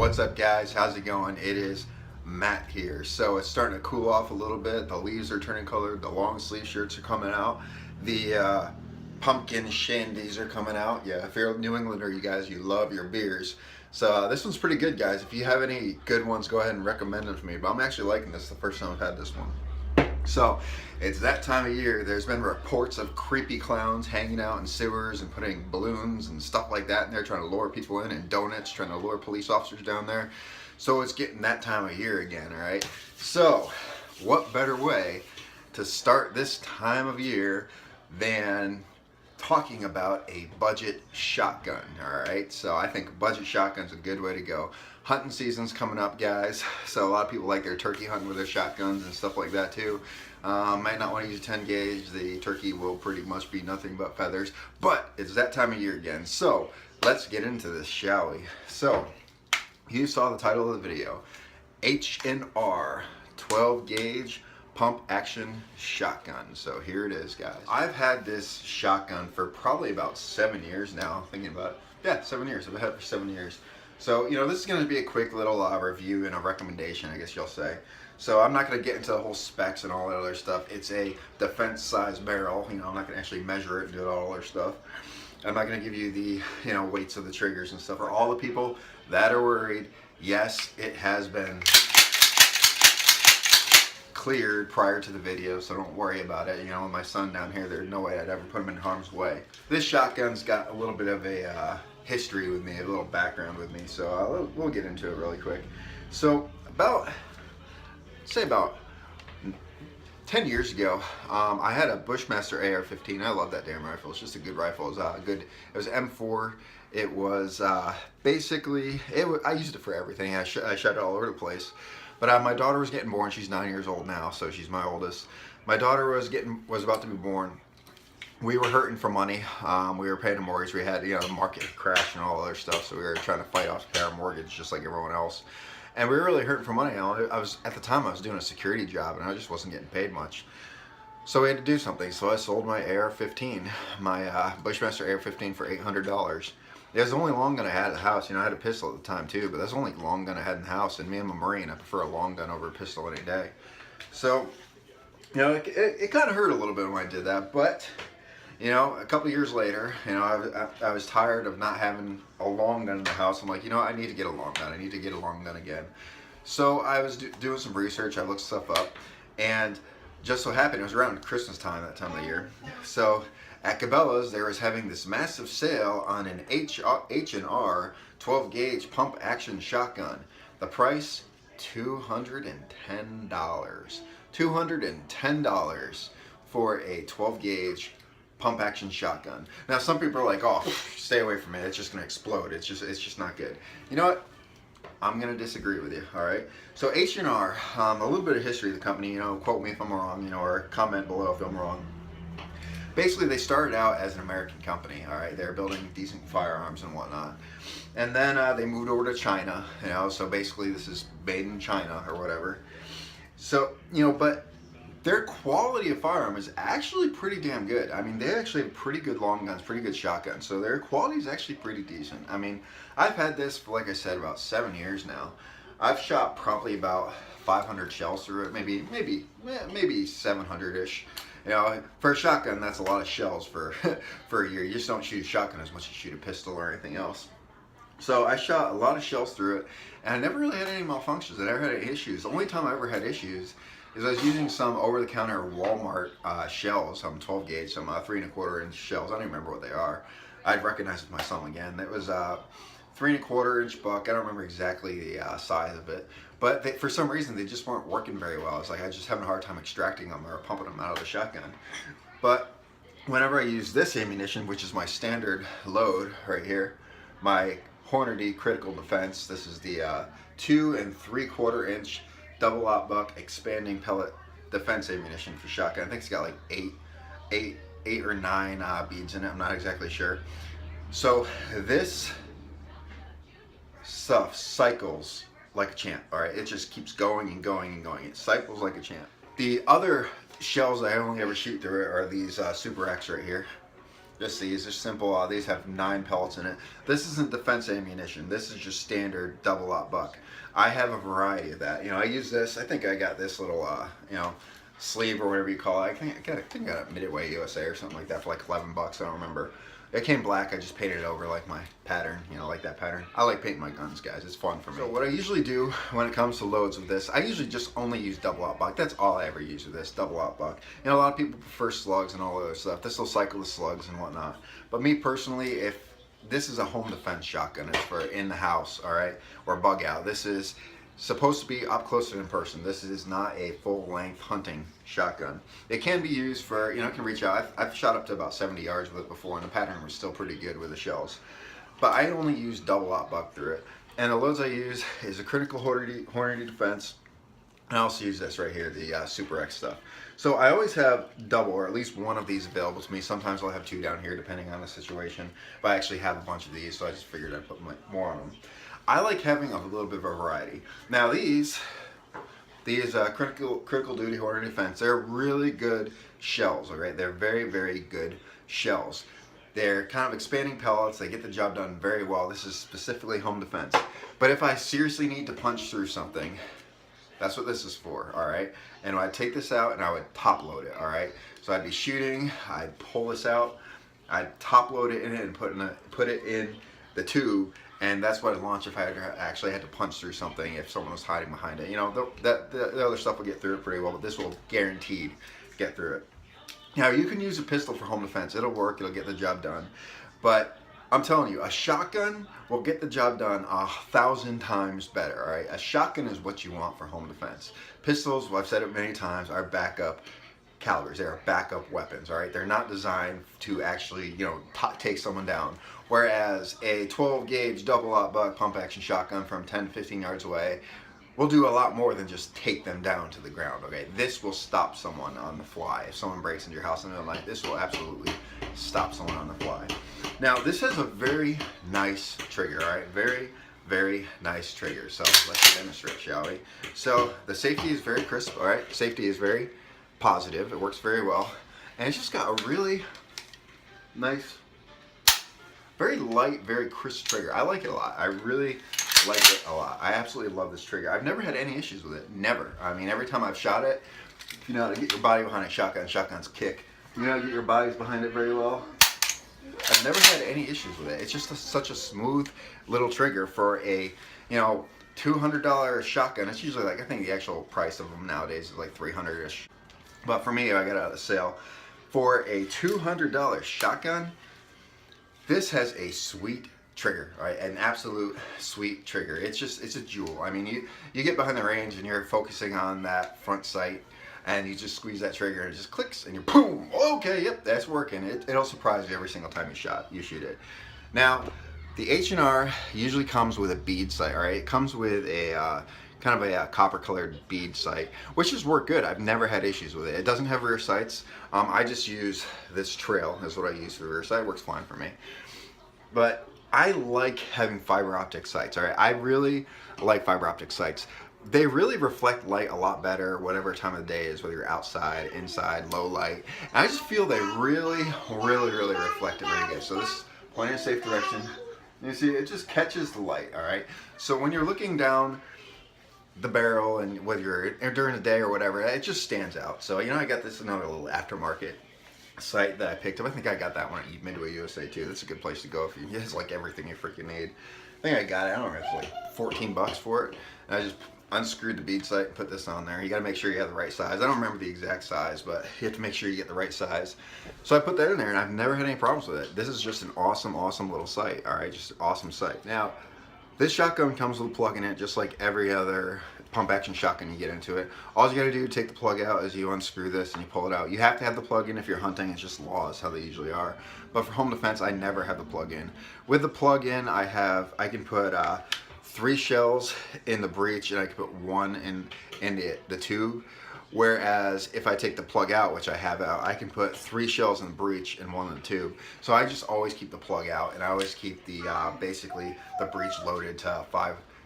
What's up, guys? How's it going? It is Matt here. So it's starting to cool off a little bit. The leaves are turning color. The long sleeve shirts are coming out. The pumpkin shandies are coming out. Yeah, if you're a New Englander, you guys, you love your beers. So this one's pretty good, guys. If you have any good ones, go ahead and recommend them to me. But I'm actually liking this. The first time I've had this one. So it's that time of year. There's been reports of creepy clowns hanging out in sewers and putting balloons and stuff like that in there, trying to lure people in, and donuts, trying to lure police officers down there. So it's getting that time of year again, all right? So what better way to start this time of year than talking about a budget shotgun, all right? So I think budget shotgun's a good way to go. Hunting season's coming up, guys, so a lot of people like their turkey hunting with their shotguns and stuff like that too. Might not want to use a 10 gauge. The turkey will pretty much be nothing but feathers, but it's that time of year again. So let's get into this, shall we? So you saw the title of the video, H&R 12 gauge pump action shotgun. So here it is, guys. I've had this shotgun for probably about 7 years now, thinking about it. Yeah, 7 years. I've had it for 7 years. So, you know, this is going to be a quick little review and a recommendation, I guess you'll say. So I'm not going to get into the whole specs and all that other stuff. It's a defense size barrel. You know, I'm not going to actually measure it and do all other stuff. I'm not going to give you the, you know, weights of the triggers and stuff. For all the people that are worried, yes, it has been cleared prior to the video, so don't worry about it. You know, with my son down here, there's no way I'd ever put him in harm's way. This shotgun's got a little bit of a history with me, a little background with me, so we'll get into it really quick. So about 10 years ago, I had a Bushmaster AR-15. I love that damn rifle. It's just a good rifle. It was good. It was M4. It was basically, I used it for everything. I shot it all over the place. But my daughter was getting born. She's 9 years old now, so she's my oldest. My daughter was about to be born. We were hurting for money. We were paying a mortgage. We had, you know, the market crash and all other stuff, so we were trying to fight off to pay our mortgage just like everyone else. And we were really hurting for money. You know, at the time I was doing a security job, and I just wasn't getting paid much. So we had to do something. So I sold my AR-15, my Bushmaster AR-15 for $800. It was the only long gun I had at the house. You know, I had a pistol at the time too, but that's the only long gun I had in the house. And me, I'm a Marine. I prefer a long gun over a pistol any day. So, you know, it kind of hurt a little bit when I did that. But, you know, a couple years later, you know, I was tired of not having a long gun in the house. I'm like, you know, I need to get a long gun. I need to get a long gun again. So I was doing some research. I looked stuff up, and just so happened it was around Christmas time, that time of the year. So at Cabela's, they was having this massive sale on an H&R 12 gauge pump action shotgun. The price, $210. $210 for a 12 gauge pump action shotgun. Now some people are like, oh, stay away from it. It's just gonna explode. It's just not good. You know what? I'm gonna disagree with you. All right. So H&R, a little bit of history of the company. You know, quote me if I'm wrong. You know, or comment below if I'm wrong. Basically, they started out as an American company, all right? They were building decent firearms and whatnot. And then they moved over to China, you know, so basically this is made in China or whatever. So, you know, but their quality of firearm is actually pretty damn good. I mean, they actually have pretty good long guns, pretty good shotguns, so their quality is actually pretty decent. I mean, I've had this for, like I said, about 7 years now. I've shot probably about 500 shells through it, maybe 700-ish. You know, for a shotgun, that's a lot of shells for for a year. You just don't shoot a shotgun as much as you shoot a pistol or anything else. So I shot a lot of shells through it, and I never really had any malfunctions. I never had any issues. The only time I ever had issues is I was using some over-the-counter Walmart shells, some 12 gauge, some 3 1/4 inch shells. I don't even remember what they are. I'd recognize it myself again. It was 3 1/4 inch buck. I don't remember exactly the size of it, but for some reason they just weren't working very well. It's like I was just having a hard time extracting them or pumping them out of the shotgun. But whenever I use this ammunition, which is my standard load right here, my Hornady Critical Defense, this is the 2 3/4 inch double aught buck expanding pellet defense ammunition for shotgun. I think it's got like eight or nine beads in it. I'm not exactly sure. So this stuff cycles like a champ. All right, it just keeps going and going and going. It cycles like a champ. The other shells I only ever shoot through are these Super X right here. Just these are simple. These have 9 pellets in it. This isn't defense ammunition. This is just standard double aught buck. I have a variety of that. You know, I use this. I think I got this little, you know, sleeve or whatever you call it. I think I got it Midway USA or something like that for like 11 bucks. I don't remember. It came black. I just painted it over like my pattern, you know, like that pattern. I like painting my guns, guys. It's fun for me. So what I usually do when it comes to loads with this, I usually just only use double aught buck. That's all I ever use with this, double aught buck. You know, a lot of people prefer slugs and all that other stuff. This will cycle the slugs and whatnot. But me personally, if this is a home defense shotgun, it's for in the house, all right, or bug out. This is supposed to be up close and in person. This is not a full-length hunting shotgun. It can be used for, you know, it can reach out. I've shot up to about 70 yards with it before, and the pattern was still pretty good with the shells. But I only use double aught buck through it. And the loads I use is a critical Hornady defense. I also use this right here, the Super X stuff. So I always have double or at least one of these available to me. Sometimes I'll have 2 down here depending on the situation. But I actually have a bunch of these, so I just figured I'd put more on them. I like having a little bit of a variety. Now these critical duty Hornady defense, they're really good shells, all right? They're very, very good shells. They're kind of expanding pellets. They get the job done very well. This is specifically home defense. But if I seriously need to punch through something, that's what this is for, all right? And I'd take this out and I would top load it, all right? So I'd be shooting, I'd pull this out, I'd top load it in it and put it in the tube, and that's what I'd launch if I actually had to punch through something, if someone was hiding behind it. You know, the other stuff will get through it pretty well, but this will guaranteed get through it. Now, you can use a pistol for home defense. It'll work, it'll get the job done. But I'm telling you, a shotgun will get the job done 1,000 times better, all right? A shotgun is what you want for home defense. Pistols, well, I've said it many times, are backup calibers. They are backup weapons, all right? They're not designed to actually, you know, take someone down. Whereas a 12 gauge double aught buck pump action shotgun from 10 to 15 yards away will do a lot more than just take them down to the ground, okay? This will stop someone on the fly. If someone breaks into your house in the middle of the night, this will absolutely stop someone on the fly. Now, this has a very nice trigger, all right? Very, very nice trigger. So let's demonstrate, shall we? So the safety is very crisp, all right? Safety is very positive. It works very well. And it's just got a really nice, very light, very crisp trigger. I like it a lot. I really like it a lot. I absolutely love this trigger. I've never had any issues with it. Never. I mean, every time I've shot it, you know how to get your body behind a shotgun. Shotguns kick. You know how to get your bodies behind it very well. I've never had any issues with it. It's just such a smooth little trigger for a, you know, $200 shotgun. It's usually like, I think the actual price of them nowadays is like $300-ish. But for me, I got it out of the sale. For a $200 shotgun, this has a sweet trigger, right? An absolute sweet trigger. It's a jewel. I mean, you get behind the range and you're focusing on that front sight, and you just squeeze that trigger and it just clicks and you're boom. Okay, yep, that's working. It'll surprise you every single time you shoot it. Now, the H&R usually comes with a bead sight, all right? It comes with a kind of a copper colored bead sight, which has worked good. I've never had issues with it. It doesn't have rear sights. I just use this trail, is what I use for rear sight. It works fine for me. But I like having fiber optic sights, all right? I really like fiber optic sights. They really reflect light a lot better whatever time of the day is, whether you're outside, inside, low light. And I just feel they really reflect it very good. So this is pointing in a safe direction. You see, it just catches the light, all right? So when you're looking down the barrel, and whether you're during the day or whatever, it just stands out. So, you know, I got this another little aftermarket site that I picked up. I think I got that one at Midway USA too. That's a good place to go if you, it's like everything you freaking need. I think I got it, I don't know, it's like 14 bucks for it. And I just unscrewed the bead sight and put this on there. You gotta make sure you have the right size. I don't remember the exact size, but you have to make sure you get the right size. So I put that in there and I've never had any problems with it. This is just an awesome little sight, all right? Just an awesome sight. Now, this shotgun comes with a plug in it, just like every other pump action shotgun you get into it. All you gotta do to take the plug out is you unscrew this and you pull it out. You have to have the plug in if you're hunting. It's just laws, how they usually are. But for home defense, I never have the plug in. With the plug in, I can put 3 shells in the breech, and I can put 1 in the tube. Whereas if I take the plug out, which I have out, I can put 3 shells in the breech and 1 in the tube. So I just always keep the plug out, and I always keep the basically the breech loaded to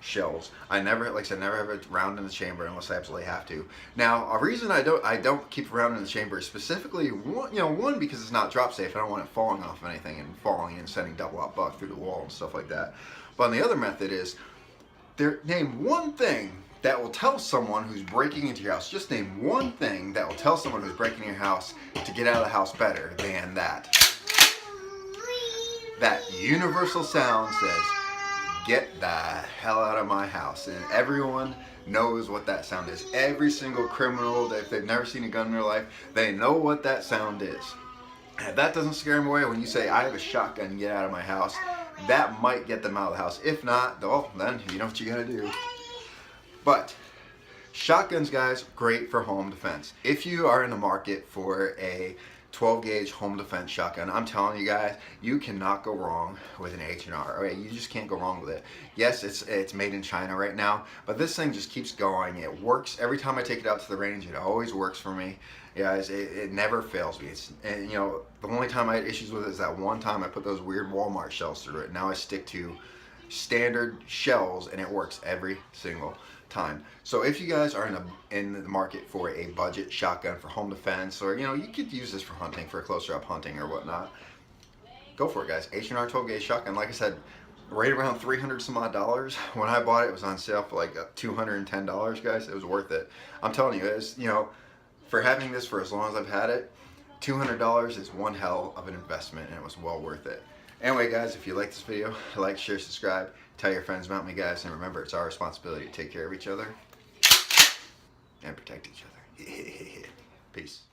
shells. I never, like I said, never have a round in the chamber unless I absolutely have to. Now, a reason I don't keep a round in the chamber is specifically one, because it's not drop safe. I don't want it falling off of anything and falling and sending double out buck through the wall and stuff like that. But on the other method is, name one thing that will tell someone who's breaking into your house. Just name one thing that will tell someone who's breaking your house to get out of the house better than that. That universal sound says, "Get the hell out of my house." And everyone knows what that sound is. Every single criminal, if they've never seen a gun in their life, they know what that sound is. And if that doesn't scare them away when you say, "I have a shotgun, get out of my house," that might get them out of the house. If not, well, then you know what you gotta do. But shotguns, guys, great for home defense. If you are in the market for a 12 gauge home defense shotgun, I'm telling you guys, you cannot go wrong with an H&R. Okay, you just can't go wrong with it. Yes, it's made in China right now, but this thing just keeps going. It works every time I take it out to the range. It always works for me, guys. It never fails me. And the only time I had issues with it is that one time I put those weird Walmart shells through it. Now I stick to standard shells, and it works every single time. So if you guys are in the market for a budget shotgun for home defense, or you could use this for hunting, for closer up hunting or whatnot, go for it, guys. H&R 12 gauge shotgun, like I said, right around $300 some odd. When I bought it, it was on sale for like $210, guys. It was worth it. I'm telling you, it's for having this for as long as I've had it, $200 is one hell of an investment, and it was well worth it. Anyway, guys, if you like this video, like, share, subscribe, tell your friends about me, guys, and remember, it's our responsibility to take care of each other and protect each other. Peace.